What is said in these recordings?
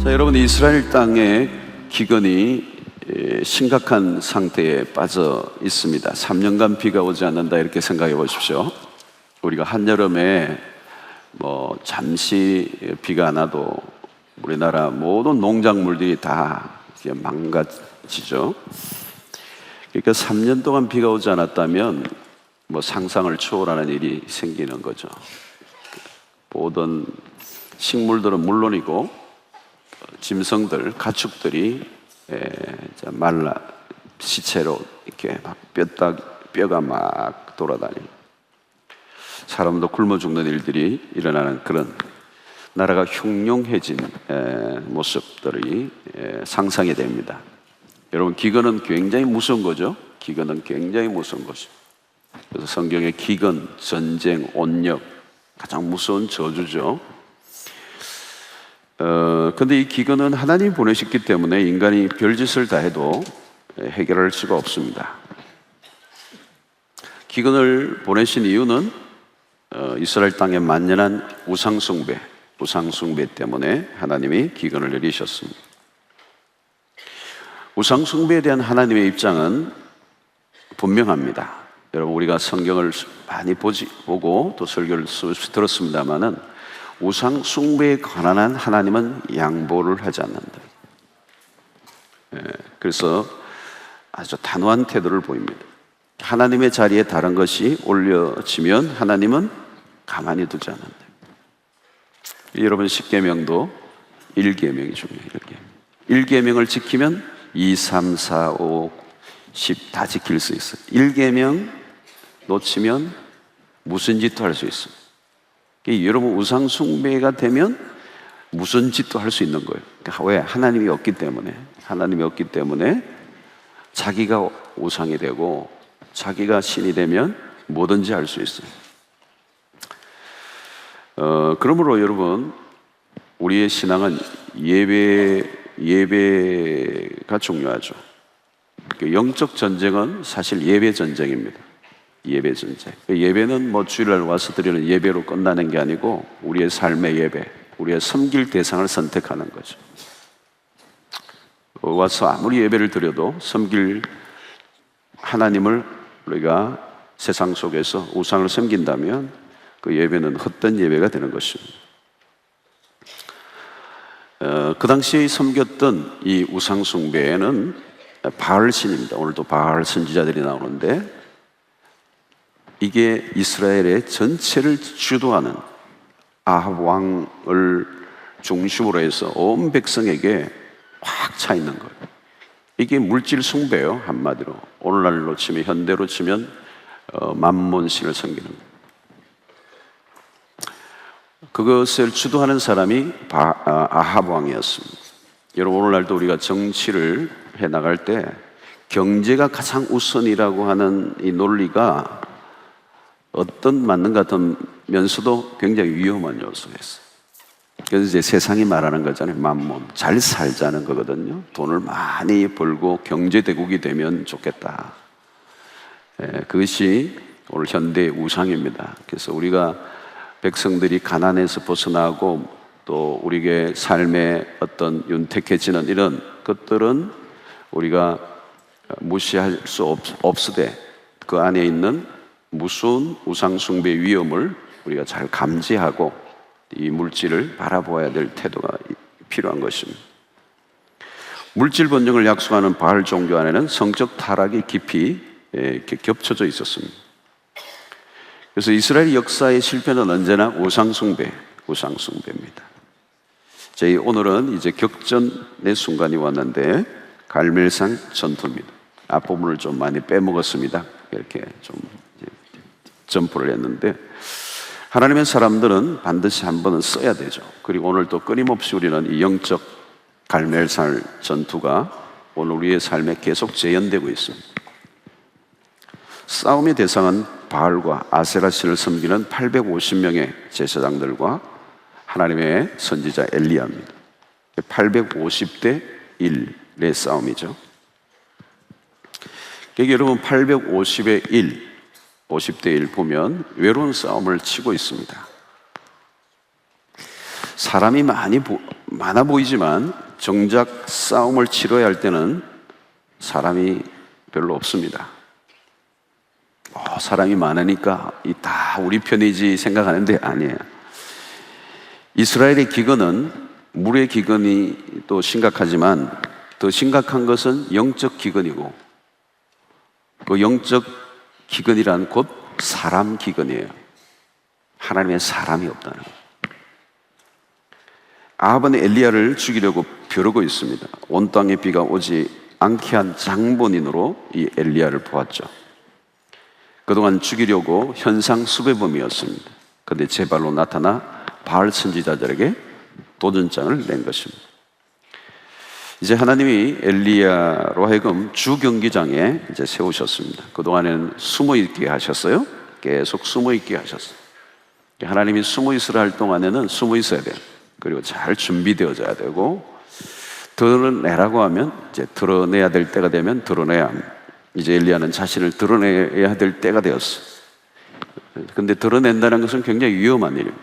자, 여러분, 이스라엘 땅에 기근이 심각한 상태에 빠져 있습니다. 3년간 비가 오지 않는다 이렇게 생각해 보십시오. 우리가 한여름에 잠시 비가 안 와도 우리나라 모든 농작물들이 다 망가지죠. 그러니까 3년 동안 비가 오지 않았다면 상상을 초월하는 일이 생기는 거죠. 모든 식물들은 물론이고 짐승들, 가축들이 말라 시체로 이렇게 막 뼈가 막 돌아다니고 사람도 굶어 죽는 일들이 일어나는 그런 나라가 흉흉해진 모습들이 상상이 됩니다. 여러분, 기근은 굉장히 무서운 거죠. 기근은 굉장히 무서운 것이죠. 그래서 성경에 기근, 전쟁, 온역 가장 무서운 저주죠. 근데 이 기근은 하나님이 보내셨기 때문에 인간이 별짓을 다 해도 해결할 수가 없습니다. 기근을 보내신 이유는 이스라엘 땅에 만연한 우상숭배 때문에 하나님이 기근을 내리셨습니다. 우상숭배에 대한 하나님의 입장은 분명합니다. 여러분, 우리가 성경을 많이 보고 또 설교를 들었습니다마는 우상 숭배에 관한 하나님은 양보를 하지 않는다. 그래서 아주 단호한 태도를 보입니다. 하나님의 자리에 다른 것이 올려지면 하나님은 가만히 두지 않는다. 여러분, 10계명도 1계명이 중요해요. 1계명을 지키면 2, 3, 4, 5, 10 다 지킬 수 있어요. 1계명 놓치면 무슨 짓도 할 수 있어요. 여러분, 우상 숭배가 되면 무슨 짓도 할 수 있는 거예요. 그러니까 왜? 하나님이 없기 때문에 자기가 우상이 되고 자기가 신이 되면 뭐든지 할 수 있어요. 그러므로 여러분, 우리의 신앙은 예배가 중요하죠. 영적 전쟁은 사실 예배 전쟁입니다. 예배 전쟁. 예배는 주일날 와서 드리는 예배로 끝나는 게 아니고 우리의 삶의 예배, 우리의 섬길 대상을 선택하는 거죠. 와서 아무리 예배를 드려도 섬길 하나님을 우리가 세상 속에서 우상을 섬긴다면 그 예배는 헛된 예배가 되는 것입니다. 그 당시에 섬겼던 이 우상 숭배는 바알신입니다. 오늘도 바알 선지자들이 나오는데 이게 이스라엘의 전체를 주도하는 아합 왕을 중심으로 해서 온 백성에게 확 차 있는 거예요. 이게 물질 숭배예요, 한마디로. 오늘날로 치면, 현대로 치면 만몬신을 섬기는 거예요. 그것을 주도하는 사람이 아합 왕이었습니다. 여러분, 오늘날도 우리가 정치를 해나갈 때 경제가 가장 우선이라고 하는 이 논리가 맞는 것 같으면서도 굉장히 위험한 요소였어요. 그래서 이제 세상이 말하는 거잖아요. 만몬, 잘 살자는 거거든요. 돈을 많이 벌고 경제대국이 되면 좋겠다. 그것이 오늘 현대의 우상입니다. 그래서 우리가 백성들이 가난에서 벗어나고 또 우리의 삶에 어떤 윤택해지는 이런 것들은 우리가 무시할 수 없으되 그 안에 있는 무서운 우상숭배의 위험을 우리가 잘 감지하고 이 물질을 바라보아야 될 태도가 필요한 것입니다. 물질 번영을 약속하는 바알 종교 안에는 성적 타락이 깊이 이렇게 겹쳐져 있었습니다. 그래서 이스라엘 역사의 실패는 언제나 우상숭배입니다. 저희 오늘은 이제 격전의 순간이 왔는데 갈멜산 전투입니다. 앞부분을 좀 많이 빼먹었습니다. 이렇게 좀 점프를 했는데 하나님의 사람들은 반드시 한 번은 써야 되죠. 그리고 오늘 또 끊임없이 우리는 이 영적 갈멜산 전투가 오늘 우리의 삶에 계속 재현되고 있습니다. 싸움의 대상은 바알과 아세라 신을 섬기는 850명의 제사장들과 하나님의 선지자 엘리야입니다. 850대 1의 싸움이죠. 여러분, 850의 1, 50대 1 보면 외로운 싸움을 치고 있습니다. 사람이 많아 보이지만 정작 싸움을 치러야 할 때는 사람이 별로 없습니다. 사람이 많으니까 다 우리 편이지 생각하는데 아니에요. 이스라엘의 기근은 물의 기근이 또 심각하지만 더 심각한 것은 영적 기근이고, 그 영적 기근이란 곧 사람 기근이에요. 하나님의 사람이 없다는 거예요. 아합은 엘리야를 죽이려고 벼르고 있습니다. 온 땅에 비가 오지 않게 한 장본인으로 이 엘리야를 보았죠. 그동안 죽이려고 현상 수배범이었습니다. 그런데 제 발로 나타나 바알 선지자들에게 도전장을 낸 것입니다. 이제 하나님이 엘리야로 하여금 주 경기장에 이제 세우셨습니다. 그동안에는 숨어 있게 하셨어요. 계속 숨어 있게 하셨어요. 하나님이 숨어 있으라 할 동안에는 숨어 있어야 돼요. 그리고 잘 준비되어져야 되고, 드러내라고 하면 이제 드러내야 될 때가 되면 드러내야 합니다. 이제 엘리야는 자신을 드러내야 될 때가 되었어요. 근데 드러낸다는 것은 굉장히 위험한 일입니다.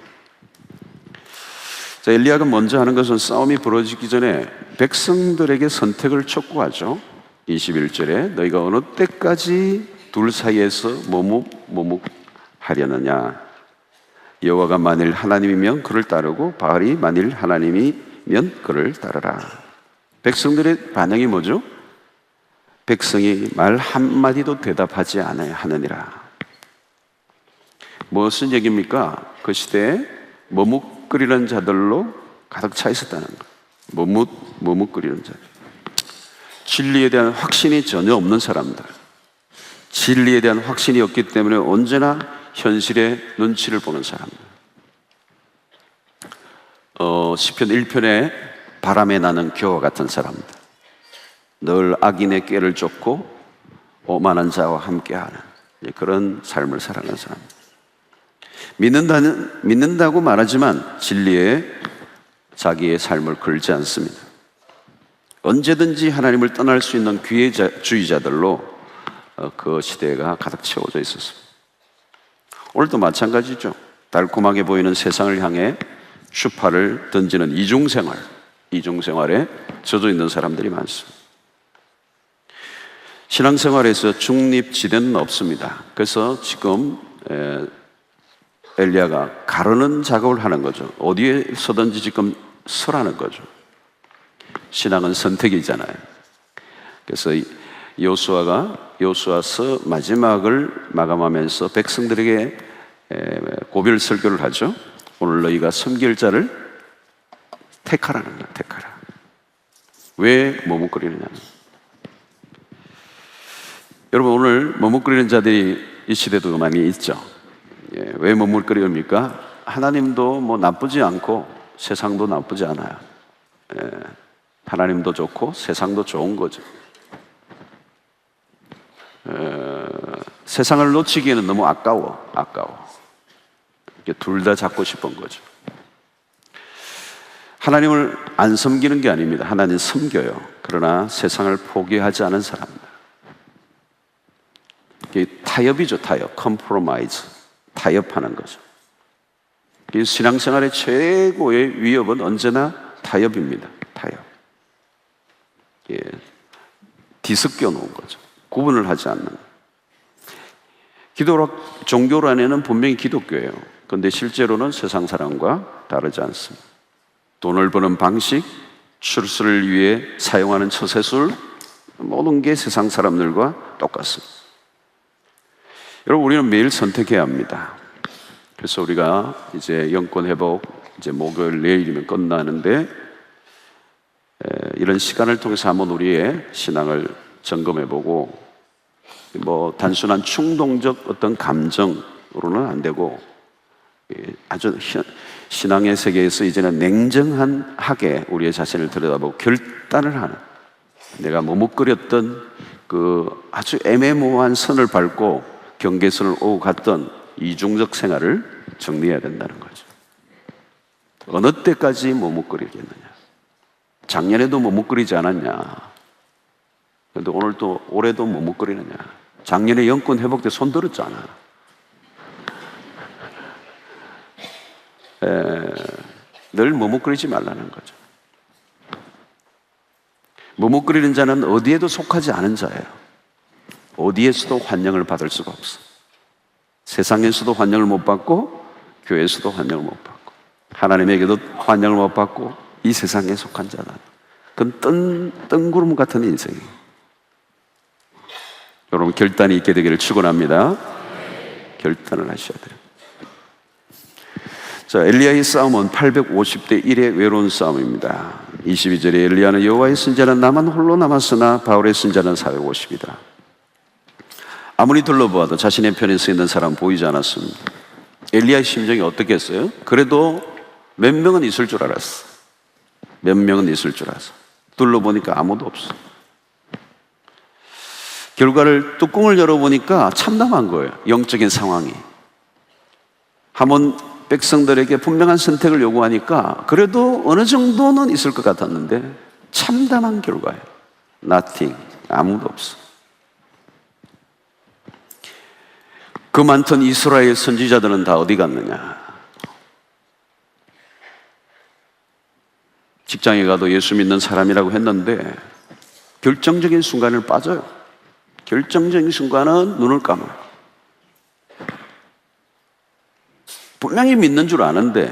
자, 엘리야가 먼저 하는 것은 싸움이 벌어지기 전에 백성들에게 선택을 촉구하죠. 21절에 너희가 어느 때까지 둘 사이에서 머뭇머뭇하려느냐. 여호와가 만일 하나님이면 그를 따르고 바알이 만일 하나님이면 그를 따르라. 백성들의 반응이 뭐죠? 백성이 말 한마디도 대답하지 않아야 하느니라. 무슨 얘기입니까? 그 시대에 머뭇거리는 자들로 가득 차 있었다는 거예요. 머뭇거리는 자들. 진리에 대한 확신이 전혀 없는 사람들. 진리에 대한 확신이 없기 때문에 언제나 현실의 눈치를 보는 사람들. 시편 1편에 바람에 나는 겨와 같은 사람들. 늘 악인의 꾀를 쫓고 오만한 자와 함께하는 그런 삶을 살아가는 사람. 믿는다고 말하지만 진리에 자기의 삶을 걸지 않습니다. 언제든지 하나님을 떠날 수 있는 기회주의자들로 그 시대가 가득 채워져 있었습니다. 오늘도 마찬가지죠. 달콤하게 보이는 세상을 향해 추파를 던지는 이중생활에 젖어 있는 사람들이 많습니다. 신앙생활에서 중립지대는 없습니다. 그래서 지금 엘리야가 가르는 작업을 하는 거죠. 어디에서든지 지금 서라는 거죠. 신앙은 선택이잖아요. 그래서 여호수아서 마지막을 마감하면서 백성들에게 고별 설교를 하죠. 오늘 너희가 섬길 자를 택하라는 거야. 택하라. 왜 머뭇거리느냐. 여러분, 오늘 머뭇거리는 자들이 이 시대도 많이 있죠. 왜 머뭇거립니까? 하나님도 뭐 나쁘지 않고 세상도 나쁘지 않아요. 하나님도 좋고 세상도 좋은 거죠. 세상을 놓치기에는 너무 아까워. 둘 다 잡고 싶은 거죠. 하나님을 안 섬기는 게 아닙니다. 하나님 섬겨요. 그러나 세상을 포기하지 않은 사람들. 이게 타협이죠. 컴프로마이즈. 타협하는 거죠. 신앙생활의 최고의 위협은 언제나 타협입니다. 타협. 뒤섞여 놓은 거죠. 구분을 하지 않는. 종교 안에는 분명히 기독교예요. 그런데 실제로는 세상 사람과 다르지 않습니다. 돈을 버는 방식, 출세를 위해 사용하는 처세술, 모든 게 세상 사람들과 똑같습니다. 여러분, 우리는 매일 선택해야 합니다. 그래서 우리가 이제 영권 회복, 이제 목요일 내일이면 끝나는데, 이런 시간을 통해서 한번 우리의 신앙을 점검해보고, 뭐 단순한 충동적 어떤 감정으로는 안 되고, 아주 신앙의 세계에서 이제는 냉정하게 우리의 자신을 들여다보고 결단을 하는, 내가 머뭇거렸던 그 아주 애매모호한 선을 밟고 경계선을 오고 갔던 이중적 생활을 정리해야 된다는 거죠. 어느 때까지 머뭇거리겠느냐. 작년에도 머뭇거리지 않았냐. 그런데 오늘도 올해도 머뭇거리느냐. 작년에 영권 회복 때 손 들었잖아. 늘 머뭇거리지 말라는 거죠. 머뭇거리는 자는 어디에도 속하지 않은 자예요. 어디에서도 환영을 받을 수가 없어. 세상에서도 환영을 못 받고 교회에서도 환영을 못 받고 하나님에게도 환영을 못 받고 이 세상에 속한 자는 그건 뜬구름 같은 인생이에요. 여러분 결단이 있게 되기를 축원합니다. 결단을 하셔야 돼요. 자, 엘리야의 싸움은 850대 1의 외로운 싸움입니다. 22절에 엘리야는 여호와의 선자는 나만 홀로 남았으나 바울의 선자는 450이다. 아무리 둘러보아도 자신의 편에 서 있는 사람 보이지 않았습니다. 엘리야의 심정이 어떻겠어요? 그래도 몇 명은 있을 줄 알았어. 몇 명은 있을 줄 알았어. 둘러보니까 아무도 없어. 결과를 뚜껑을 열어보니까 참담한 거예요. 영적인 상황이. 한번 백성들에게 분명한 선택을 요구하니까 그래도 어느 정도는 있을 것 같았는데 참담한 결과예요. Nothing. 아무도 없어. 그 많던 이스라엘 선지자들은 다 어디 갔느냐? 직장에 가도 예수 믿는 사람이라고 했는데 결정적인 순간을 빠져요. 결정적인 순간은 눈을 감아요. 분명히 믿는 줄 아는데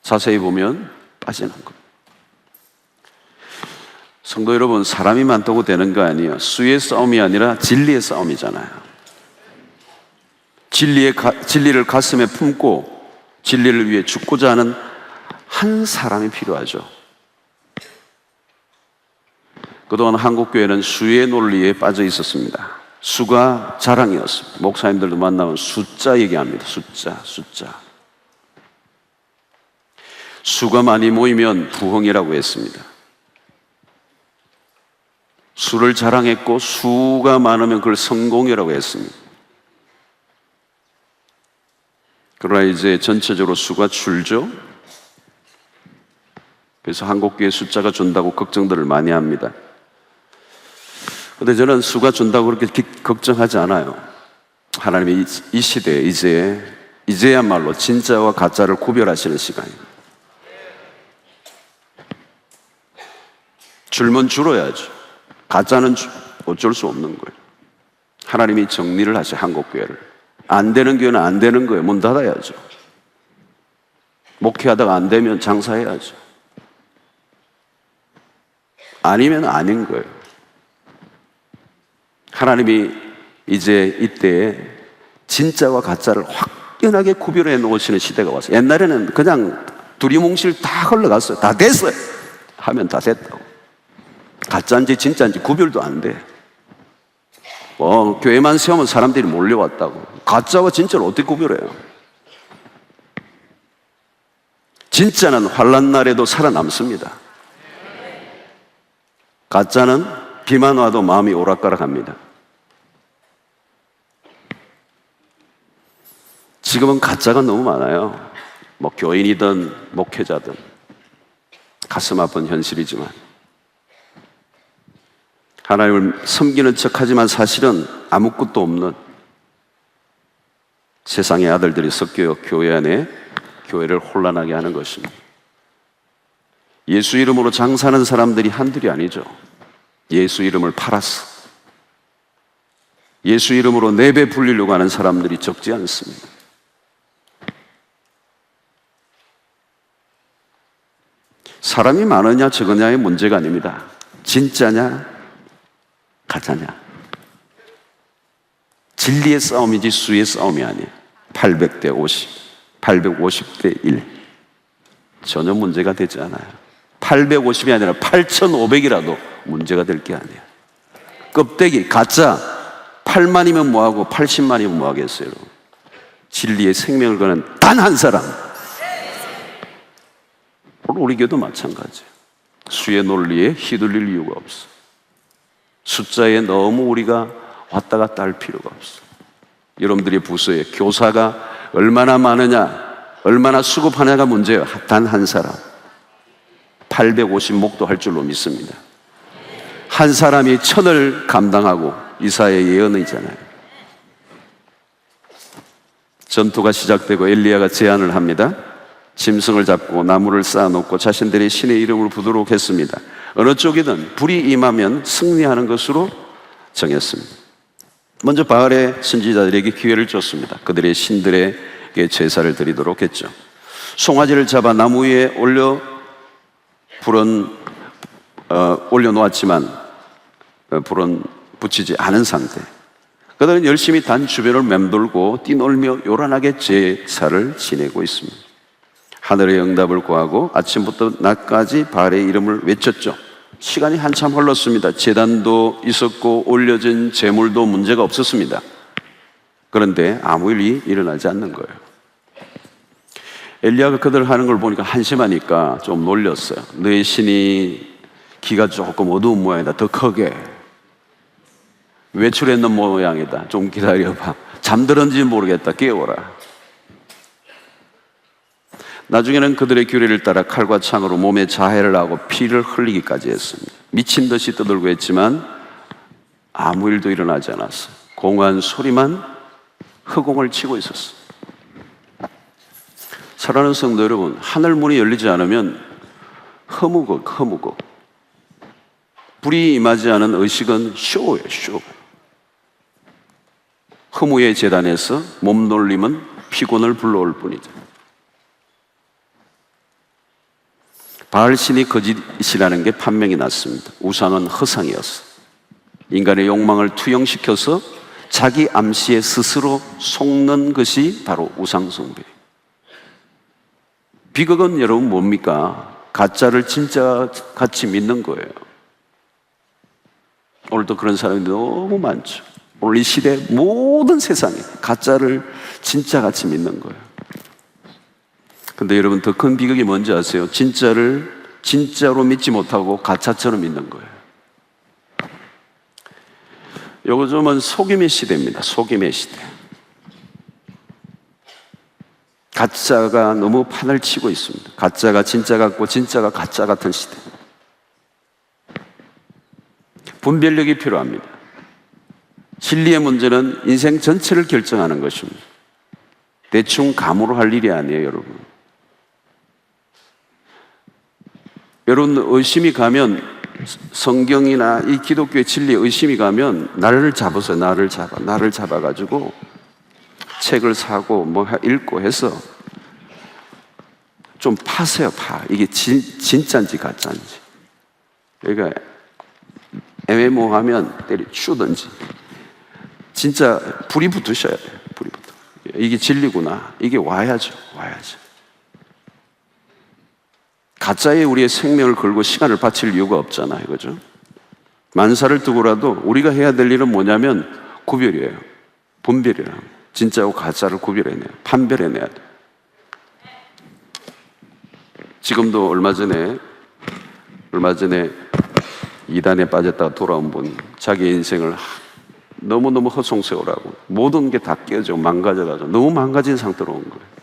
자세히 보면 빠지는 거예요. 성도 여러분, 사람이 많다고 되는 거 아니에요. 수의 싸움이 아니라 진리의 싸움이잖아요. 진리를 가슴에 품고 진리를 위해 죽고자 하는 한 사람이 필요하죠. 그동안 한국교회는 수의 논리에 빠져 있었습니다. 수가 자랑이었습니다. 목사님들도 만나면 숫자 얘기합니다. 숫자. 수가 많이 모이면 부흥이라고 했습니다. 수를 자랑했고 수가 많으면 그걸 성공이라고 했습니다. 그러나 이제 전체적으로 수가 줄죠. 그래서 한국교회 숫자가 준다고 걱정들을 많이 합니다. 그런데 저는 수가 준다고 그렇게 걱정하지 않아요. 하나님이 이 시대에 이제야말로 진짜와 가짜를 구별하시는 시간입니다. 줄면 줄어야죠. 가짜는 어쩔 수 없는 거예요. 하나님이 정리를 하셔, 한국교회를. 안 되는 교회는 안 되는 거예요. 문 닫아야죠. 목회하다가 안 되면 장사해야죠. 아니면 아닌 거예요. 하나님이 이제 이때에 진짜와 가짜를 확연하게 구별해 놓으시는 시대가 왔어요. 옛날에는 그냥 두리뭉실 다 흘러갔어요. 다 됐어요. 하면 다 됐다고. 가짜인지 진짜인지 구별도 안 돼. 교회만 세우면 사람들이 몰려왔다고. 가짜와 진짜를 어떻게 구별해요? 진짜는 환난 날에도 살아남습니다. 가짜는 비만 와도 마음이 오락가락합니다. 지금은 가짜가 너무 많아요. 교인이든 목회자든 가슴 아픈 현실이지만 하나님을 섬기는 척하지만 사실은 아무것도 없는 세상의 아들들이 섞여 교회 안에 교회를 혼란하게 하는 것입니다. 예수 이름으로 장사하는 사람들이 한둘이 아니죠. 예수 이름을 팔았어. 예수 이름으로 내배 불리려고 하는 사람들이 적지 않습니다. 사람이 많으냐 적으냐의 문제가 아닙니다. 진짜냐 가짜냐. 진리의 싸움이지 수의 싸움이 아니에요. 800대 50, 850대 1. 전혀 문제가 되지 않아요. 850이 아니라 8,500이라도 문제가 될 게 아니에요. 껍데기, 가짜 8만이면 뭐하고 80만이면 뭐하겠어요. 진리의 생명을 거는 단 한 사람. 우리 교도 마찬가지예요. 수의 논리에 휘둘릴 이유가 없어. 숫자에 너무 우리가 왔다 갔다 할 필요가 없어. 여러분들이 부서에 교사가 얼마나 많으냐, 얼마나 수급하냐가 문제예요. 단 한 사람. 850목도 할 줄로 믿습니다. 한 사람이 1000을 감당하고 이사야의 예언이잖아요. 전투가 시작되고 엘리야가 제안을 합니다. 짐승을 잡고 나무를 쌓아놓고 자신들의 신의 이름을 부르도록 했습니다. 어느 쪽이든 불이 임하면 승리하는 것으로 정했습니다. 먼저 바알의 선지자들에게 기회를 줬습니다. 그들의 신들에게 제사를 드리도록 했죠. 송아지를 잡아 나무 위에 올려놓았지만 불은 붙이지 않은 상태. 그들은 열심히 단 주변을 맴돌고 뛰놀며 요란하게 제사를 지내고 있습니다. 하늘의 응답을 구하고 아침부터 낮까지 바알의 이름을 외쳤죠. 시간이 한참 흘렀습니다. 제단도 있었고 올려진 제물도 문제가 없었습니다. 그런데 아무 일이 일어나지 않는 거예요. 엘리야가 그들 하는 걸 보니까 한심하니까 좀 놀렸어요. 너의 신이 귀가 조금 어두운 모양이다. 더 크게 외출했는 모양이다. 좀 기다려봐. 잠들었는지 모르겠다. 깨워라. 나중에는 그들의 규례를 따라 칼과 창으로 몸에 자해를 하고 피를 흘리기까지 했습니다. 미친 듯이 떠들고 했지만 아무 일도 일어나지 않았어요. 공허한 소리만 허공을 치고 있었어요. 사랑하는 성도 여러분, 하늘 문이 열리지 않으면 허무고 불이 임하지 않은 의식은 쇼예요. 쇼. 허무의 재단에서 몸놀림은 피곤을 불러올 뿐이죠. 바알 신이 거짓이라는 게 판명이 났습니다. 우상은 허상이었어. 인간의 욕망을 투영시켜서 자기 암시에 스스로 속는 것이 바로 우상숭배예요. 비극은 여러분 뭡니까? 가짜를 진짜 같이 믿는 거예요. 오늘도 그런 사람이 너무 많죠. 오늘 이 시대 모든 세상에 가짜를 진짜 같이 믿는 거예요. 근데 여러분 더 큰 비극이 뭔지 아세요? 진짜를 진짜로 믿지 못하고 가짜처럼 믿는 거예요. 요즘은 속임의 시대입니다. 속임의 시대. 가짜가 너무 판을 치고 있습니다. 가짜가 진짜 같고 진짜가 가짜 같은 시대. 분별력이 필요합니다. 진리의 문제는 인생 전체를 결정하는 것입니다. 대충 감으로 할 일이 아니에요, 여러분. 여러분 의심이 가면 성경이나 이 기독교의 진리에 의심이 가면 나를 잡아서 나를 잡아가지고 책을 사고 뭐 읽고 해서 좀 파세요. 이게 진짜인지 가짜인지. 그러니까 애매모호하면 때려치우든지 진짜 불이 붙으셔야 돼요. 불이 붙어. 이게 진리구나. 이게 와야죠. 가짜에 우리의 생명을 걸고 시간을 바칠 이유가 없잖아요. 그죠? 만사를 두고라도 우리가 해야 될 일은 뭐냐면 구별이에요. 분별이라고. 진짜하고 가짜를 구별해내요. 판별해내야 돼요. 지금도 얼마 전에 이단에 빠졌다가 돌아온 분, 자기 인생을 너무너무 허송세월하고 모든 게 다 깨져 망가져가지고 너무 망가진 상태로 온 거예요.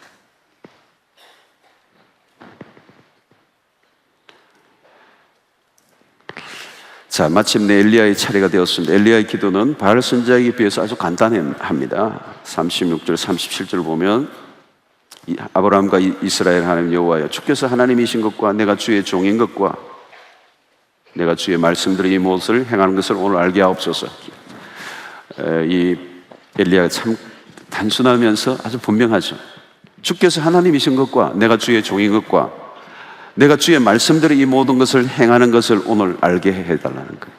자, 마침내 엘리야의 차례가 되었습니다. 엘리야의 기도는 바알 선지자에게 비해서 아주 간단합니다. 36절, 37절 보면 아브라함과 이스라엘 하나님 여호와여, 주께서 하나님이신 것과 내가 주의 종인 것과 내가 주의 말씀대로 이 무엇을 행하는 것을 오늘 알게 하옵소서. 이 엘리야가 참 단순하면서 아주 분명하죠. 주께서 하나님이신 것과 내가 주의 종인 것과 내가 주의 말씀대로 이 모든 것을 행하는 것을 오늘 알게 해달라는 거예요.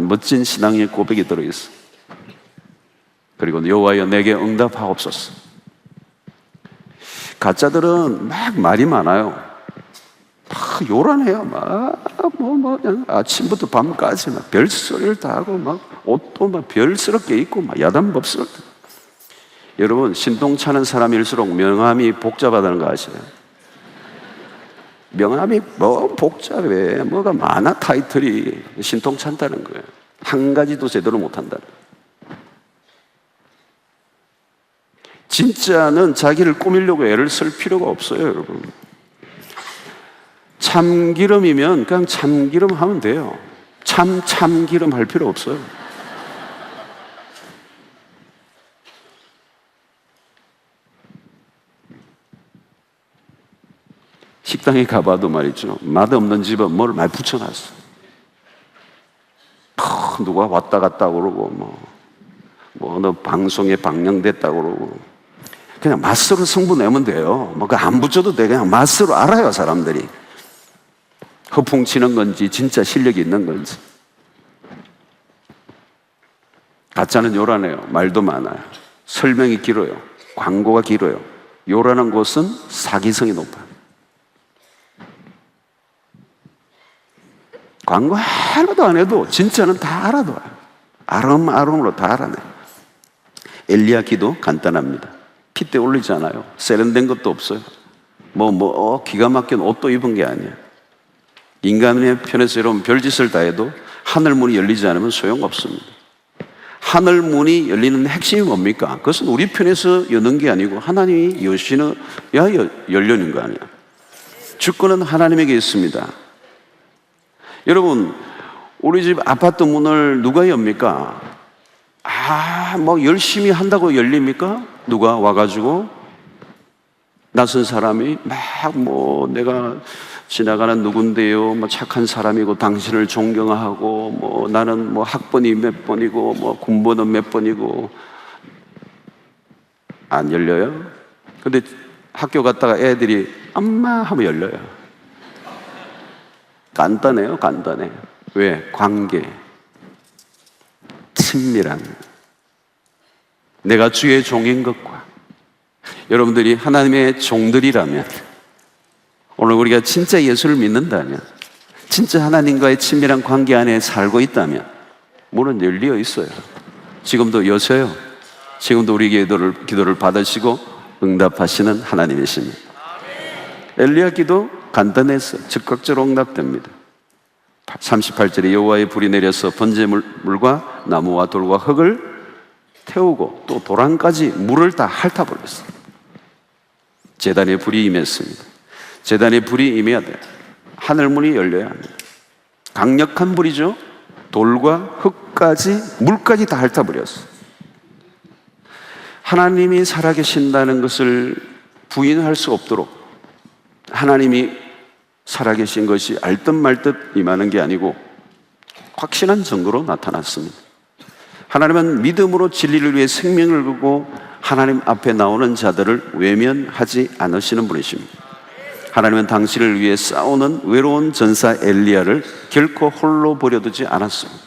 멋진 신앙의 고백이 들어있어. 그리고 여호와여 내게 응답하옵소서. 가짜들은 막 말이 많아요. 막 요란해요. 그냥 아침부터 밤까지 막 별소리를 다 하고 막 옷도 막 별스럽게 입고 막 야단법스럽게. 여러분 신동차는 사람일수록 명함이 복잡하다는 거 아시나요? 명함이 뭐 복잡해. 뭐가 많아. 타이틀이 신통찮다는 거예요. 한 가지도 제대로 못한다는 거예요. 진짜는 자기를 꾸미려고 애를 쓸 필요가 없어요, 여러분. 참기름이면 그냥 참기름 하면 돼요. 참기름 할 필요 없어요. 식당에 가봐도 말이죠, 맛없는 집은 뭘 많이 붙여놨어. 누가 왔다 갔다 그러고 너 방송에 방영됐다고 그러고, 그냥 맛으로 승부 내면 돼요. 그 안 붙여도 돼. 그냥 맛으로 알아요, 사람들이. 허풍치는 건지 진짜 실력이 있는 건지. 가짜는 요란해요. 말도 많아요. 설명이 길어요. 광고가 길어요. 요란한 곳은 사기성이 높아요. 광고 하나도 안 해도 진짜는 다 알아둬요. 아름아름으로 다 알아내. 엘리야 기도 간단합니다. 핏대 올리지 않아요. 세련된 것도 없어요. 기가 막힌 옷도 입은 게 아니에요. 인간의 편에서 여러분 별짓을 다 해도 하늘 문이 열리지 않으면 소용없습니다. 하늘 문이 열리는 핵심이 뭡니까? 그것은 우리 편에서 여는 게 아니고 하나님이 여시는 열려는 거 아니야. 주권은 하나님에게 있습니다. 여러분, 우리 집 아파트 문을 누가 엽니까? 열심히 한다고 열립니까? 누가 와가지고 낯선 사람이 내가 지나가는 누군데요, 착한 사람이고 당신을 존경하고 나는 학번이 몇 번이고 군번은 몇 번이고. 안 열려요? 근데 학교 갔다가 애들이 엄마 하면 열려요. 간단해요, 간단해. 왜? 관계, 친밀한, 내가 주의 종인 것과. 여러분들이 하나님의 종들이라면, 오늘 우리가 진짜 예수를 믿는다면, 진짜 하나님과의 친밀한 관계 안에 살고 있다면 문은 열려 있어요. 지금도 여세요. 지금도 우리 기도를 받으시고 응답하시는 하나님이십니다. 엘리야 기도 간단해서 즉각적으로 응답됩니다. 38절에 여호와의 불이 내려서 번제물과 나무와 돌과 흙을 태우고 또 도랑까지 물을 다 핥아버렸어요. 제단에 불이 임했습니다. 제단에 불이 임해야 돼요. 하늘문이 열려야 합니다. 강력한 불이죠. 돌과 흙까지 물까지 다 핥아버렸어요. 하나님이 살아계신다는 것을 부인할 수 없도록 하나님이 살아계신 것이 알듯 말듯 임하는 게 아니고 확신한 증거로 나타났습니다. 하나님은 믿음으로 진리를 위해 생명을 걸고 하나님 앞에 나오는 자들을 외면하지 않으시는 분이십니다. 하나님은 당신을 위해 싸우는 외로운 전사 엘리야를 결코 홀로 버려두지 않았습니다.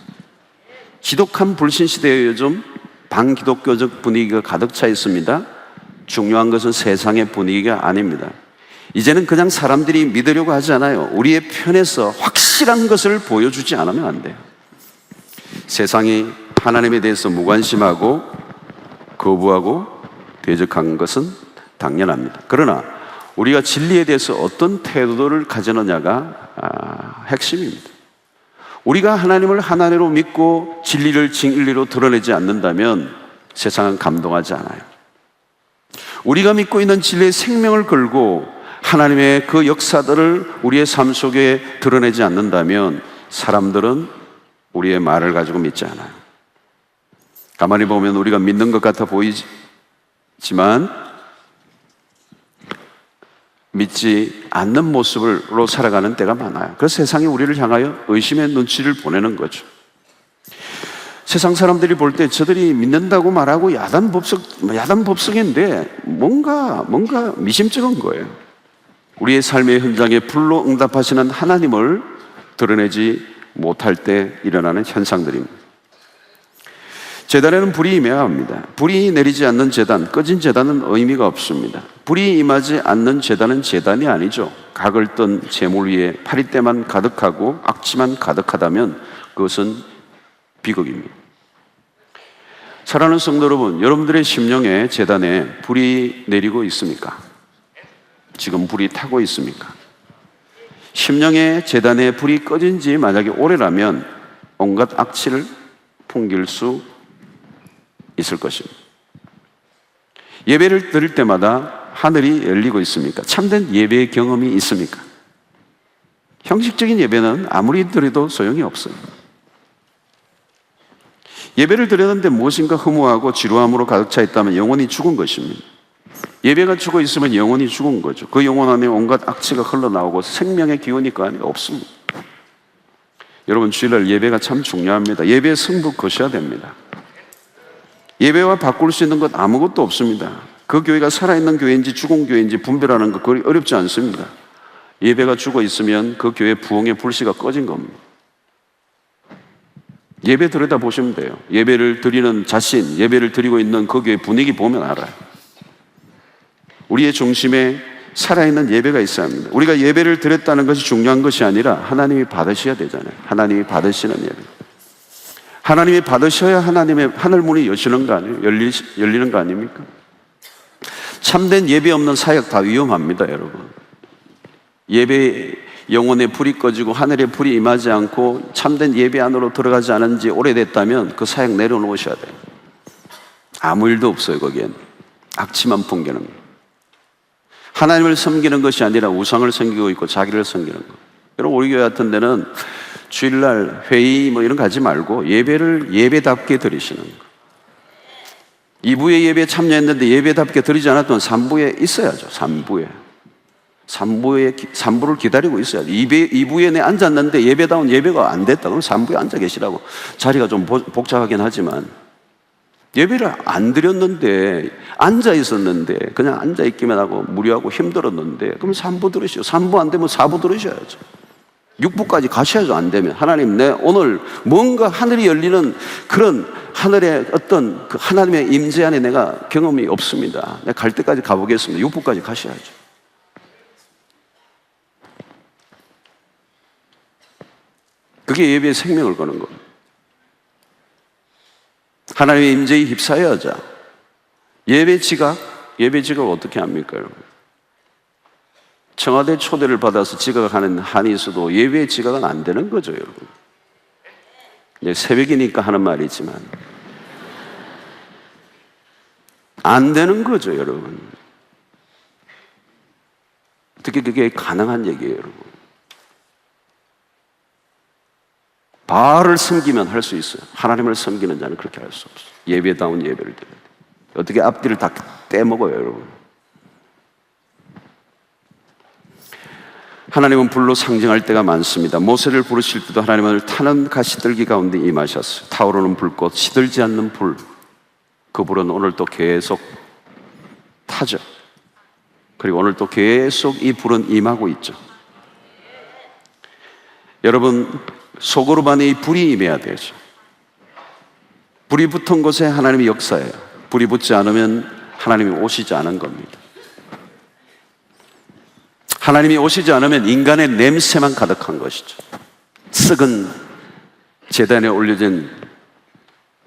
지독한 불신시대의 요즘 반기독교적 분위기가 가득 차 있습니다. 중요한 것은 세상의 분위기가 아닙니다. 이제는 그냥 사람들이 믿으려고 하지 않아요. 우리의 편에서 확실한 것을 보여주지 않으면 안 돼요. 세상이 하나님에 대해서 무관심하고 거부하고 대적한 것은 당연합니다. 그러나 우리가 진리에 대해서 어떤 태도를 가지느냐가 핵심입니다. 우리가 하나님을 하나님으로 믿고 진리를 진리로 드러내지 않는다면 세상은 감동하지 않아요. 우리가 믿고 있는 진리의 생명을 걸고 하나님의 그 역사들을 우리의 삶 속에 드러내지 않는다면 사람들은 우리의 말을 가지고 믿지 않아요. 가만히 보면 우리가 믿는 것 같아 보이지만 믿지 않는 모습으로 살아가는 때가 많아요. 그래서 세상이 우리를 향하여 의심의 눈치를 보내는 거죠. 세상 사람들이 볼 때 저들이 믿는다고 말하고 야단법석인데 뭔가 미심쩍은 거예요. 우리의 삶의 현장에 불로 응답하시는 하나님을 드러내지 못할 때 일어나는 현상들입니다. 제단에는 불이 임해야 합니다. 불이 내리지 않는 제단, 꺼진 제단은 의미가 없습니다. 불이 임하지 않는 제단은 제단이 아니죠. 각을 뜬 제물 위에 파리떼만 가득하고 악취만 가득하다면 그것은 비극입니다. 사랑하는 성도 여러분, 여러분들의 심령에 제단에 불이 내리고 있습니까? 지금 불이 타고 있습니까? 심령의 제단에 불이 꺼진 지 만약에 오래라면 온갖 악취를 풍길 수 있을 것입니다. 예배를 드릴 때마다 하늘이 열리고 있습니까? 참된 예배의 경험이 있습니까? 형식적인 예배는 아무리 드려도 소용이 없어요. 예배를 드렸는데 무엇인가 허무하고 지루함으로 가득 차 있다면 영혼이 죽은 것입니다. 예배가 죽어 있으면 영혼이 죽은 거죠. 그 영혼 안에 온갖 악취가 흘러나오고 생명의 기운이 그 안에 없습니다. 여러분, 주일날 예배가 참 중요합니다. 예배의 승부 거셔야 됩니다. 예배와 바꿀 수 있는 것 아무것도 없습니다. 그 교회가 살아있는 교회인지 죽은 교회인지 분별하는 것 그리 어렵지 않습니다. 예배가 죽어 있으면 그 교회 부흥의 불씨가 꺼진 겁니다. 예배 들여다보시면 돼요. 예배를 드리는 자신, 예배를 드리고 있는 그 교회 분위기 보면 알아요. 우리의 중심에 살아있는 예배가 있어야 합니다. 우리가 예배를 드렸다는 것이 중요한 것이 아니라 하나님이 받으셔야 되잖아요. 하나님이 받으시는 예배. 하나님이 받으셔야 하나님의 하늘문이 여시는 거 아니에요? 열리는 거 아닙니까? 참된 예배 없는 사역 다 위험합니다, 여러분. 예배 영혼의 불이 꺼지고 하늘의 불이 임하지 않고 참된 예배 안으로 들어가지 않은 지 오래됐다면 그 사역 내려놓으셔야 돼요. 아무 일도 없어요, 거기엔. 악취만 풍기는 거예요. 하나님을 섬기는 것이 아니라 우상을 섬기고 있고 자기를 섬기는 거. 여러분, 우리 교회 같은 데는 주일날 회의 뭐 이런 거 하지 말고 예배를 예배답게 드리시는 거. 2부의 예배에 참여했는데 예배답게 드리지 않았던 3부에 있어야죠. 3부를 기다리고 있어야죠. 2부에 내 앉았는데 예배다운 예배가 안 됐다 그러면 3부에 앉아 계시라고. 자리가 좀 복잡하긴 하지만 예배를 안 드렸는데, 앉아 있었는데, 그냥 앉아 있기만 하고 무료하고 힘들었는데, 그럼 3부 들으시죠. 3부 안 되면 4부 들으셔야죠. 6부까지 가셔야죠. 안 되면. 하나님, 내 오늘 뭔가 하늘이 열리는 그런 하늘의 어떤 그 하나님의 임재 안에 내가 경험이 없습니다. 내가 갈 때까지 가보겠습니다. 6부까지 가셔야죠. 그게 예배의 생명을 거는 거예요. 하나님의 임재에 휩싸여야죠. 예배 지각 어떻게 합니까, 여러분? 청와대 초대를 받아서 지각하는 한이 있어도 예배 지각은 안 되는 거죠, 여러분. 이제 새벽이니까 하는 말이지만 안 되는 거죠, 여러분. 어떻게 그게 가능한 얘기예요, 여러분? 바알을 섬기면 할 수 있어요. 하나님을 섬기는 자는 그렇게 할 수 없어요. 예배다운 예배를 드려야 돼요. 어떻게 앞뒤를 다 떼먹어요, 여러분? 하나님은 불로 상징할 때가 많습니다. 모세를 부르실 때도 하나님은 타는 가시들기 가운데 임하셨어요. 타오르는 불꽃, 시들지 않는 불. 그 불은 오늘 또 계속 타죠. 그리고 오늘 또 계속 이 불은 임하고 있죠. 여러분, 속으로 반에 이 불이 임해야 되죠. 불이 붙은 곳에 하나님이 역사해요. 불이 붙지 않으면 하나님이 오시지 않은 겁니다. 하나님이 오시지 않으면 인간의 냄새만 가득한 것이죠. 썩은 제단에 올려진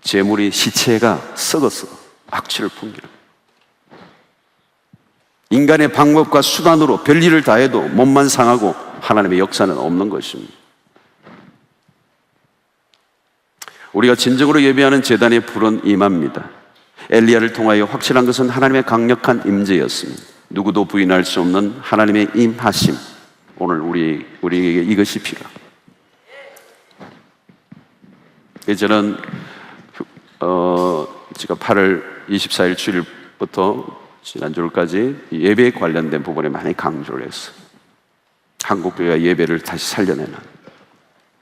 제물이 시체가 썩어서 악취를 풍기는, 인간의 방법과 수단으로 별일을 다해도 몸만 상하고 하나님의 역사는 없는 것입니다. 우리가 진정으로 예배하는 제단의 불은 임합니다. 엘리야를 통하여 확실한 것은 하나님의 강력한 임재였습니다. 누구도 부인할 수 없는 하나님의 임하심. 오늘 우리에게 이것이 필요합니다. 저는 제가 8월 24일 주일부터 지난주일까지 예배에 관련된 부분에 많이 강조를 했어요. 한국교회가 예배를 다시 살려내는,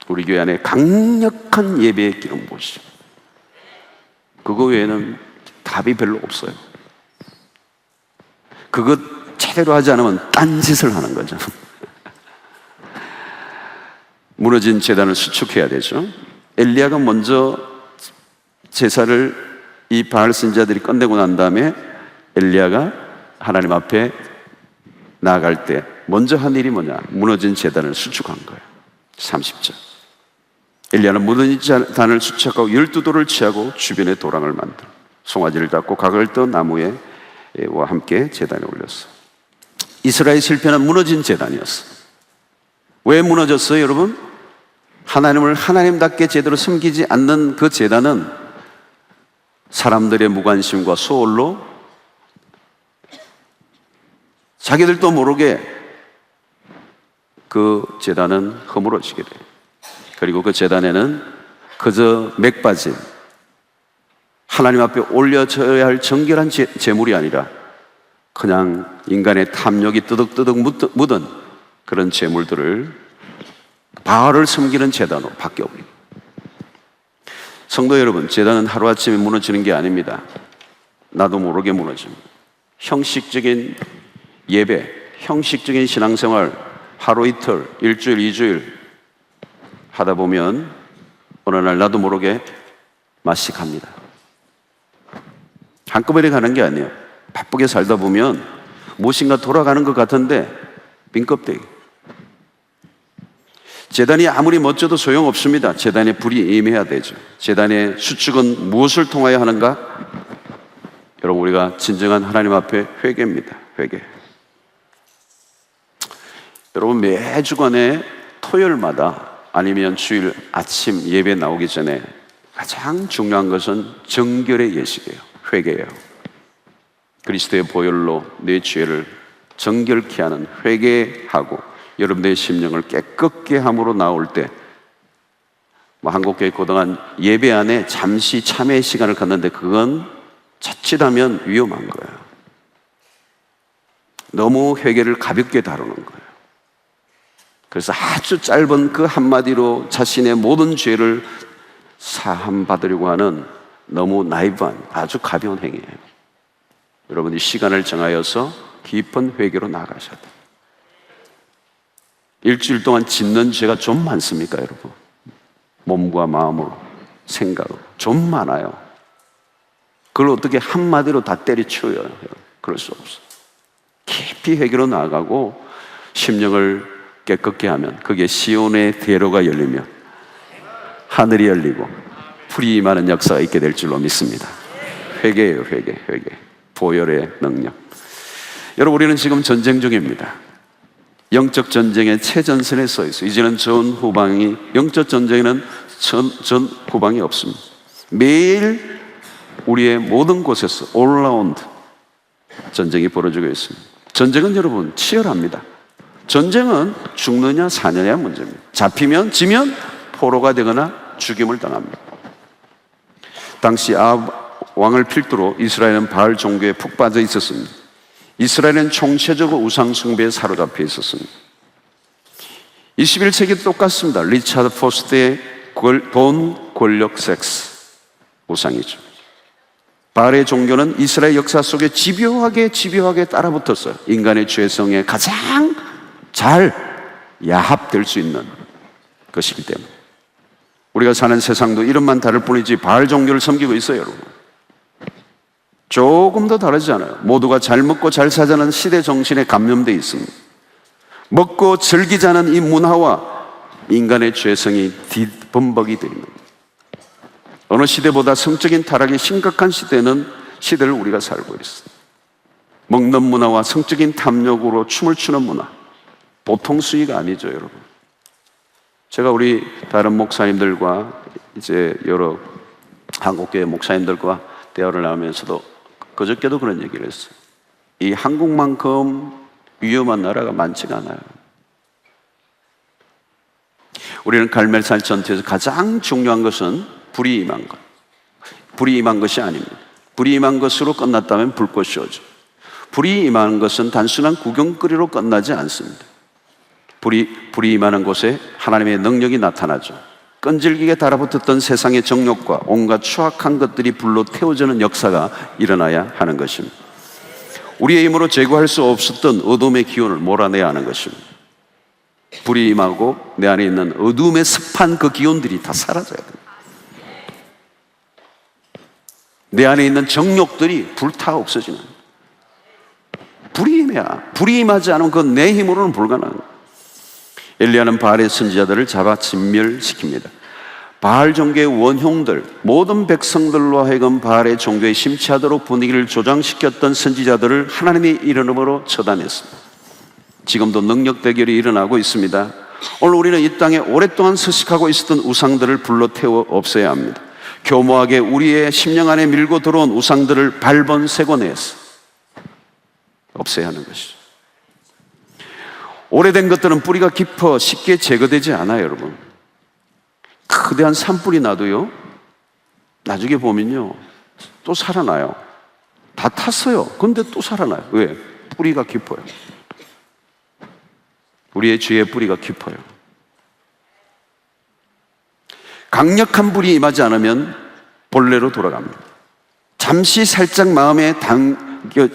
우리 교회 안에 강력한 예배의 기름 부으시죠. 그거 외에는 답이 별로 없어요. 그것 제대로 하지 않으면 딴짓을 하는 거죠. 무너진 제단을 수축해야 되죠. 엘리야가 먼저 제사를 이 바알 선지자들이 끝내고 난 다음에 엘리야가 하나님 앞에 나아갈 때 먼저 한 일이 뭐냐? 무너진 제단을 수축한 거예요. 30절. 엘리야는 무너진 제단을 수축하고 12돌을 취하고 주변에 도랑을 만들어 송아지를 닦고 각을 떠 나무와 함께 제단에 올렸어. 이스라엘 실패는 무너진 제단이었어. 왜 무너졌어요, 여러분? 하나님을 하나님답게 제대로 섬기지 않는 그 제단은 사람들의 무관심과 소홀로 자기들도 모르게 그 제단은 허물어지게 돼요. 그리고 그 제단에는 그저 맥빠진, 하나님 앞에 올려져야 할 정결한 제물이 아니라 그냥 인간의 탐욕이 뜨득뜨득 묻은 그런 재물들을 바알을 섬기는 제단으로 바뀌어버립니다. 성도 여러분, 제단은 하루아침에 무너지는 게 아닙니다. 나도 모르게 무너집니다. 형식적인 예배, 형식적인 신앙생활, 하루 이틀, 일주일, 이주일 하다 보면 어느 날 나도 모르게 맛이 갑니다. 한꺼번에 가는 게 아니에요. 바쁘게 살다 보면 무엇인가 돌아가는 것 같은데 빈 껍데기. 제단이 아무리 멋져도 소용없습니다. 제단에 불이 임해야 되죠. 제단의 수축은 무엇을 통하여 하는가? 여러분, 우리가 진정한 하나님 앞에 회개입니다. 회개. 여러분, 매주간에 토요일마다 아니면 주일 아침 예배 나오기 전에 가장 중요한 것은 정결의 예식이에요. 회개예요. 그리스도의 보혈로 내 죄를 정결케 하는 회개하고 여러분들의 심령을 깨끗게 함으로 나올 때, 한국교회 그동안 예배 안에 잠시 참회의 시간을 갖는데 그건 자칫하면 위험한 거예요. 너무 회개를 가볍게 다루는 거예요. 그래서 아주 짧은 그 한마디로 자신의 모든 죄를 사함받으려고 하는 너무 나이브한 아주 가벼운 행위예요. 여러분이 시간을 정하여서 깊은 회개로 나아가셔야 돼요. 일주일 동안 짓는 죄가 좀 많습니까, 여러분? 몸과 마음으로, 생각으로 좀 많아요. 그걸 어떻게 한마디로 다 때려치워요? 그럴 수 없어요. 깊이 회개로 나아가고 심령을 깨끗게 하면 그게 시온의 대로가 열리며 하늘이 열리고 풀이 임하는 역사가 있게 될 줄로 믿습니다. 회개예요, 회개. 보혈의 능력. 여러분, 우리는 지금 전쟁 중입니다. 영적 전쟁의 최전선에 서 있어요. 이제는 전후방이, 영적 전쟁에는 전후방이 없습니다. 매일 우리의 모든 곳에서 올라운드 전쟁이 벌어지고 있습니다. 전쟁은 여러분 치열합니다. 전쟁은 죽느냐 사느냐 문제입니다. 잡히면 지면 포로가 되거나 죽임을 당합니다. 당시 아합 왕을 필두로 이스라엘은 바알 종교에 푹 빠져 있었습니다. 이스라엘은 총체적으로 우상 숭배에 사로잡혀 있었습니다. 21세기도 똑같습니다. 리차드 포스트의 돈, 권력, 섹스 우상이죠. 바알의 종교는 이스라엘 역사 속에 집요하게 따라붙었어요. 인간의 죄성에 가장 잘 야합될 수 있는 것이기 때문에. 우리가 사는 세상도 이름만 다를 뿐이지 바알 종교를 섬기고 있어요, 여러분. 조금 더 다르지 않아요. 모두가 잘 먹고 잘 사자는 시대 정신에 감염되어 있습니다. 먹고 즐기자는 이 문화와 인간의 죄성이 뒷범벅이 되는 겁니다. 어느 시대보다 성적인 타락이 심각한 시대를 우리가 살고 있어요. 먹는 문화와 성적인 탐욕으로 춤을 추는 문화, 보통 수위가 아니죠, 여러분. 제가 우리 다른 목사님들과 이제 여러 한국교회 목사님들과 대화를 나누면서도 그저께도 그런 얘기를 했어요. 이 한국만큼 위험한 나라가 많지가 않아요. 우리는 갈멜산 전투에서 가장 중요한 것은 불이 임한 것. 불이 임한 것이 아닙니다. 불이 임한 것으로 끝났다면 불꽃이 오죠. 불이 임한 것은 단순한 구경거리로 끝나지 않습니다. 불이 임하는 곳에 하나님의 능력이 나타나죠. 끈질기게 달아붙었던 세상의 정욕과 온갖 추악한 것들이 불로 태워지는 역사가 일어나야 하는 것입니다. 우리의 힘으로 제거할 수 없었던 어둠의 기운을 몰아내야 하는 것입니다. 불이 임하고 내 안에 있는 어둠의 습한 그 기운들이 다 사라져야 됩니다. 내 안에 있는 정욕들이 불타 없어지는, 불이 임해야, 불이 임하지 않으면 그건 내 힘으로는 불가능한 거예요. 엘리야는 바알의 선지자들을 잡아 진멸시킵니다. 바알 종교의 원흉들, 모든 백성들로 하여금 바알의 종교에 심취하도록 분위기를 조장시켰던 선지자들을 하나님의 이름으로 처단했습니다. 지금도 능력 대결이 일어나고 있습니다. 오늘 우리는 이 땅에 오랫동안 서식하고 있었던 우상들을 불러 태워 없애야 합니다. 교모하게 우리의 심령 안에 밀고 들어온 우상들을 발본색원해서 없애야 하는 것이죠. 오래된 것들은 뿌리가 깊어 쉽게 제거되지 않아요, 여러분. 거대한 산불이 나도요, 나중에 보면요 또 살아나요. 다 탔어요. 근데 또 살아나요. 왜? 뿌리가 깊어요. 우리의 죄의 뿌리가 깊어요. 강력한 불이 임하지 않으면 본래로 돌아갑니다. 잠시 살짝 마음에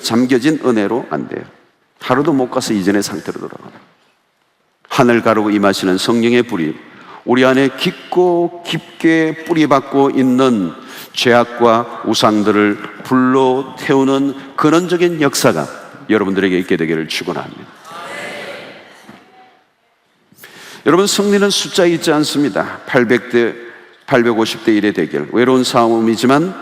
잠겨진 은혜로 안 돼요. 하루도 못 가서 이전의 상태로 돌아갑니다. 하늘 가르고 임하시는 성령의 불이 우리 안에 깊고 깊게 뿌리박고 있는 죄악과 우상들을 불로 태우는 근원적인 역사가 여러분들에게 있게 되기를 축원합니다. 여러분, 승리는 숫자에 있지 않습니다. 800대 850대 1의 대결, 외로운 싸움이지만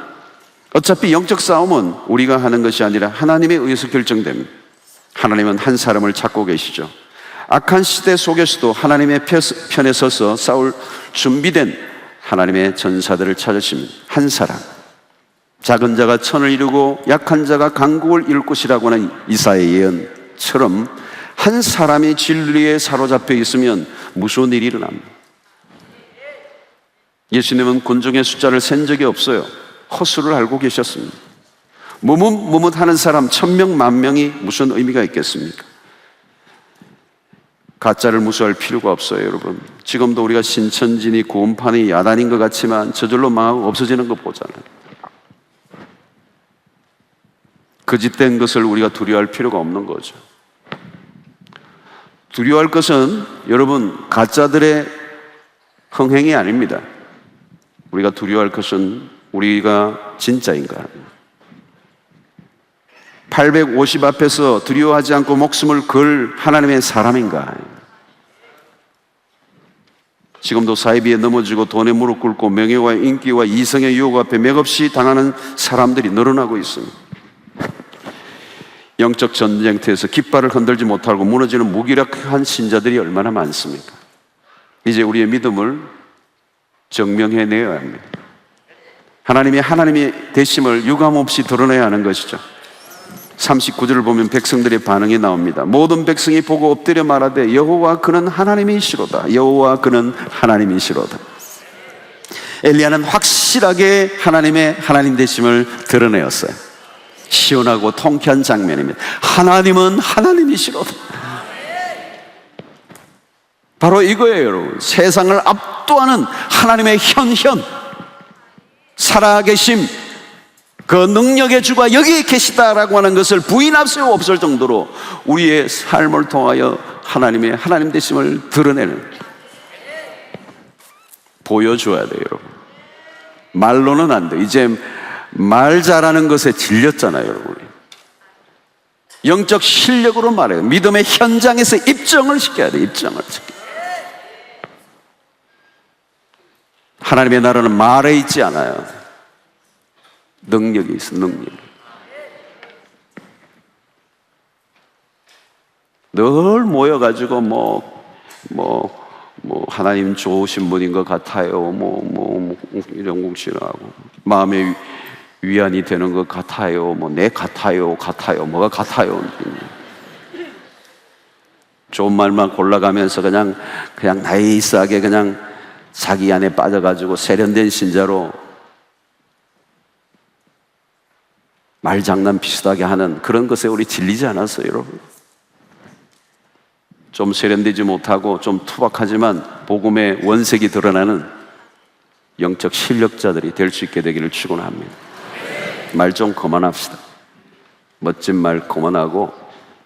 어차피 영적 싸움은 우리가 하는 것이 아니라 하나님에 의해서 결정됩니다. 하나님은 한 사람을 찾고 계시죠. 악한 시대 속에서도 하나님의 편에 서서 싸울 준비된 하나님의 전사들을 찾으십니다. 한 사람, 작은 자가 천을 이루고 약한 자가 강국을 이룰 것이라고 하는 이사야의 예언처럼 한 사람이 진리에 사로잡혀 있으면 무서운 일이 일어납니다. 예수님은 군중의 숫자를 센 적이 없어요. 허수를 알고 계셨습니다. 무뭇무뭇하는 사람 1000명, 10,000명이 무슨 의미가 있겠습니까? 가짜를 무서워할 필요가 없어요, 여러분. 지금도 우리가 신천지니 구원판이 야단인 것 같지만 저절로 망하고 없어지는 거 보잖아요. 거짓된 것을 우리가 두려워할 필요가 없는 거죠. 두려워할 것은 여러분 가짜들의 흥행이 아닙니다. 우리가 두려워할 것은 우리가 진짜인가? 850 앞에서 두려워하지 않고 목숨을 걸 하나님의 사람인가? 지금도 사이비에 넘어지고 돈에 무릎 꿇고 명예와 인기와 이성의 유혹 앞에 맥없이 당하는 사람들이 늘어나고 있습니다. 영적 전쟁터에서 깃발을 흔들지 못하고 무너지는 무기력한 신자들이 얼마나 많습니까? 이제 우리의 믿음을 증명해내야 합니다. 하나님의 되심을 유감없이 드러내야 하는 것이죠. 39절을 보면 백성들의 반응이 나옵니다. 모든 백성이 보고 엎드려 말하되 여호와 그는 하나님이시로다. 여호와 그는 하나님이시로다. 엘리야는 확실하게 하나님의 하나님 되심을 드러내었어요. 시원하고 통쾌한 장면입니다. 하나님은 하나님이시로다. 바로 이거예요, 여러분. 세상을 압도하는 하나님의 현현, 살아계심, 그 능력의 주가 여기에 계시다라고 하는 것을 부인할 수 없을 정도로 우리의 삶을 통하여 하나님의 하나님 되심을 드러내는, 보여줘야 돼요, 여러분. 말로는 안 돼. 이제 말 잘하는 것에 질렸잖아요, 여러분. 영적 실력으로 말해요. 믿음의 현장에서 입증을 시켜야 돼. 입증을 시켜야 돼. 하나님의 나라는 말에 있지 않아요. 능력이 있어, 능력. 늘 모여가지고 하나님 좋으신 분인 것 같아요. 이런 공신하고 마음의 위안이 되는 것 같아요. 내 같아요. 뭐가 같아요. 좋은 말만 골라가면서 그냥 나이스하게 그냥 자기 안에 빠져가지고 세련된 신자로 말장난 비슷하게 하는 그런 것에 우리 질리지 않았어요, 여러분? 좀 세련되지 못하고 좀 투박하지만 복음의 원색이 드러나는 영적 실력자들이 될 수 있게 되기를 축원합니다. 말 좀 그만합시다. 멋진 말 그만하고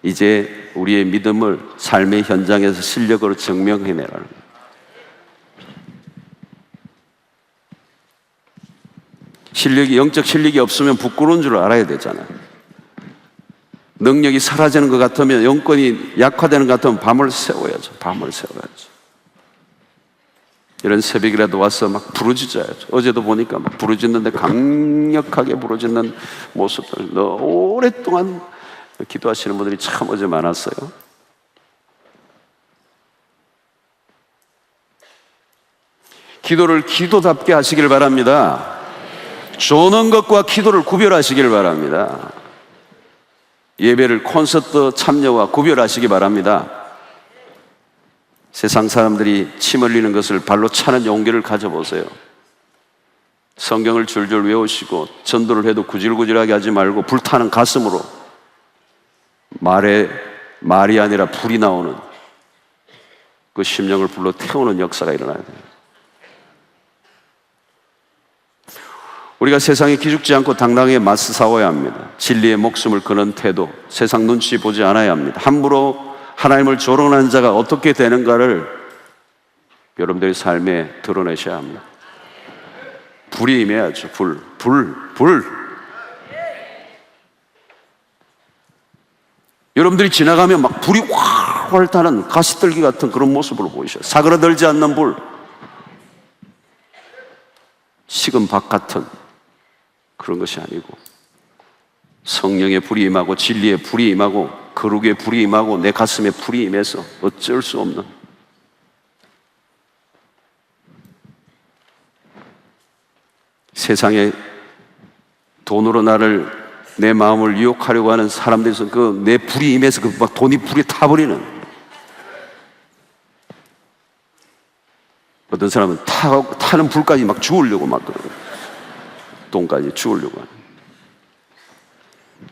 이제 우리의 믿음을 삶의 현장에서 실력으로 증명해내라는 거예요. 영적 실력이 없으면 부끄러운 줄 알아야 되잖아요. 능력이 사라지는 것 같으면, 영권이 약화되는 것 같으면 밤을 새워야죠. 이런 새벽이라도 와서 막 부르짖어야죠. 어제도 보니까 막 부르짖는데 강력하게 부르짖는 모습들, 오랫동안 기도하시는 분들이 참 어제 많았어요. 기도를 기도답게 하시길 바랍니다. 조는 것과 기도를 구별하시길 바랍니다. 예배를 콘서트 참여와 구별하시기 바랍니다. 세상 사람들이 침 흘리는 것을 발로 차는 용기를 가져보세요. 성경을 줄줄 외우시고 전도를 해도 구질구질하게 하지 말고 불타는 가슴으로 말이 아니라 불이 나오는 그 심령을 불러 태우는 역사가 일어나야 돼요. 우리가 세상에 기죽지 않고 당당하게 맞서 싸워야 합니다. 진리의 목숨을 거는 태도, 세상 눈치 보지 않아야 합니다. 함부로 하나님을 조롱하는 자가 어떻게 되는가를 여러분들의 삶에 드러내셔야 합니다. 불이 임해야죠. 불. 여러분들이 지나가면 막 불이 활활 타는 가시떨기 같은 그런 모습으로 보이셔요. 사그라들지 않는 불, 식은 박 같은 그런 것이 아니고 성령의 불이 임하고 진리의 불이 임하고 거룩의 불이 임하고 내 가슴에 불이 임해서 어쩔 수 없는, 세상에 돈으로 내 마음을 유혹하려고 하는 사람들에서 그 내 불이 임해서 그 막 돈이 불이 타버리는, 어떤 사람은 타는 불까지 막 주우려고 막 그러고 돈까지 주우려고 하는.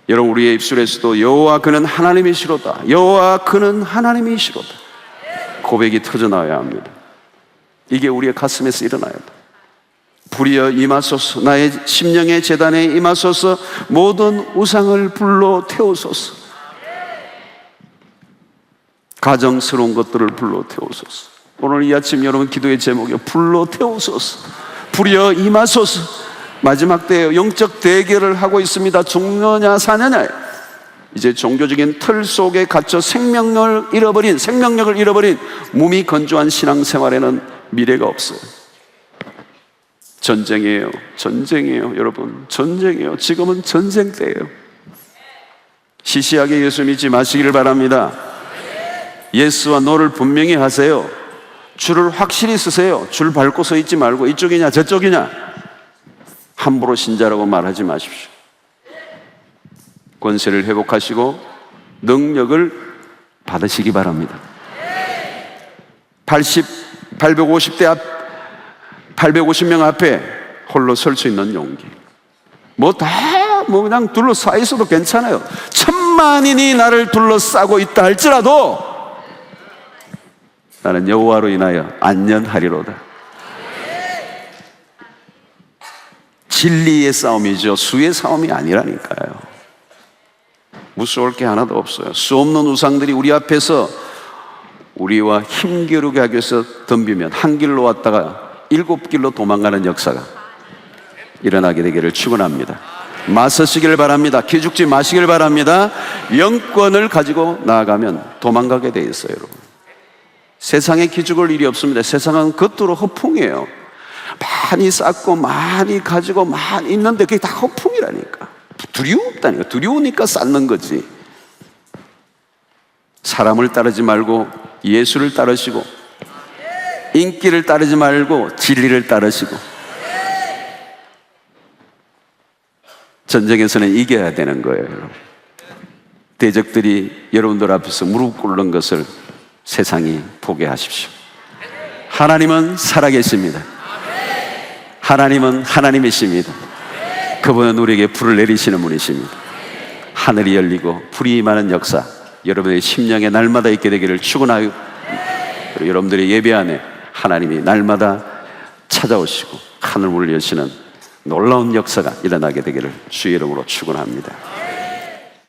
여러분, 우리의 입술에서도 여호와 그는 하나님이시로다, 여호와 그는 하나님이시로다 고백이 터져나와야 합니다. 이게 우리의 가슴에서 일어나야 돼. 불이여 임하소서, 나의 심령의 제단에 임하소서, 모든 우상을 불러 태우소서, 가정스러운 것들을 불러 태우소서. 오늘 이 아침 여러분 기도의 제목이 불러 태우소서, 불이여 임하소서. 마지막 때에 영적 대결을 하고 있습니다. 죽느냐 사느냐. 이제 종교적인 틀 속에 갇혀 생명력을 잃어버린 무미건조한 신앙생활에는 미래가 없어요. 전쟁이에요. 여러분, 전쟁이에요. 지금은 전쟁 때예요. 시시하게 예수 믿지 마시기를 바랍니다. 예수와 노를 분명히 하세요. 줄을 확실히 쓰세요. 줄 밟고 서 있지 말고 이쪽이냐 저쪽이냐 함부로 신자라고 말하지 마십시오. 권세를 회복하시고 능력을 받으시기 바랍니다. 850명 앞에 홀로 설 수 있는 용기. 그냥 둘러싸여 있어도 괜찮아요. 1000만인이 나를 둘러싸고 있다 할지라도 나는 여호와로 인하여 안전하리로다. 진리의 싸움이죠. 수의 싸움이 아니라니까요. 무서울 게 하나도 없어요. 수 없는 우상들이 우리 앞에서 우리와 힘겨루게 하기 위해서 덤비면 한 길로 왔다가 7길로 도망가는 역사가 일어나게 되기를 축원합니다. 맞서시길 바랍니다. 기죽지 마시길 바랍니다. 영권을 가지고 나아가면 도망가게 돼 있어요, 여러분. 세상에 기죽을 일이 없습니다. 세상은 겉으로 허풍이에요. 많이 쌓고 많이 가지고 많이 있는데 그게 다 허풍이라니까. 두려웠다니까. 두려우니까 쌓는 거지. 사람을 따르지 말고 예수를 따르시고, 인기를 따르지 말고 진리를 따르시고, 전쟁에서는 이겨야 되는 거예요, 여러분. 대적들이 여러분들 앞에서 무릎 꿇는 것을 세상이 보게 하십시오. 하나님은 살아계십니다. 하나님은 하나님이십니다. 그분은 우리에게 불을 내리시는 분이십니다. 하늘이 열리고 불이 임하는 역사, 여러분의 심령에 날마다 있게 되기를 축원하여, 여러분들의 예배 안에 하나님이 날마다 찾아오시고 하늘 문을 여시는 놀라운 역사가 일어나게 되기를 주의 이름으로 축원합니다.